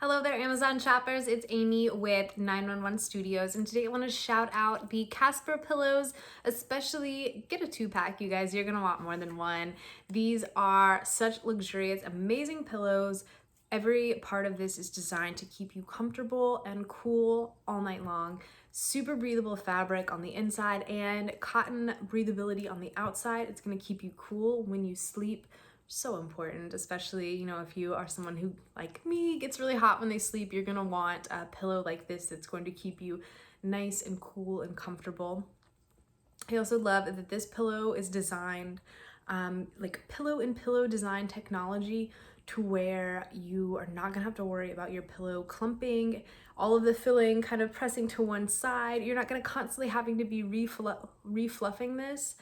Hello there, Amazon shoppers. It's Amy with 911 Studios, and today I want to shout out the Casper pillows. Especially get a 2-pack, you guys. You're gonna want more than one. These are such luxurious, amazing pillows. Every part of this is designed to keep you comfortable and cool all night long. Super breathable fabric on the inside and cotton breathability on the outside. It's gonna keep you cool when you sleep. So important, especially, if you are someone who, like me, gets really hot when they sleep. You're gonna want a pillow like this that's going to keep you nice and cool and comfortable. I also love that this pillow is designed like pillow-in-pillow design technology, to where you are not gonna have to worry about your pillow clumping, all of the filling kind of pressing to one side. You're not gonna constantly having to be refluffing this.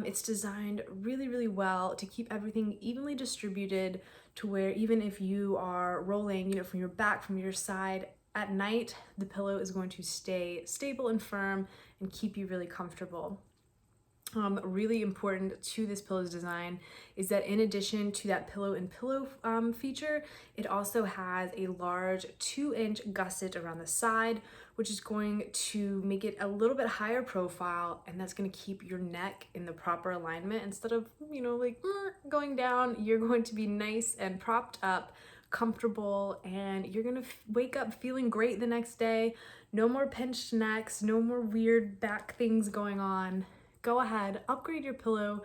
It's designed really, really well to keep everything evenly distributed, to where even if you are rolling, from your back, from your side, at night, the pillow is going to stay stable and firm and keep you really comfortable. Really important to this pillow's design is that in addition to that pillow-in-pillow feature, it also has a large 2-inch gusset around the side, which is going to make it a little bit higher profile, and that's going to keep your neck in the proper alignment. Instead of, going down, you're going to be nice and propped up, comfortable, and you're gonna wake up feeling great the next day. No more pinched necks, no more weird back things going on. Go ahead, upgrade your pillow.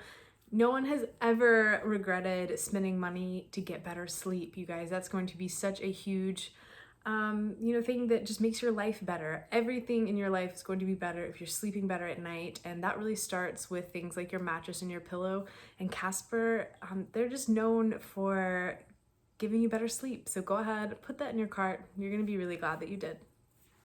No one has ever regretted spending money to get better sleep, you guys. That's going to be such a huge thing that just makes your life better. Everything in your life is going to be better if you're sleeping better at night, and that really starts with things like your mattress and your pillow. And Casper, they're just known for giving you better sleep. So go ahead, put that in your cart. You're gonna be really glad that you did.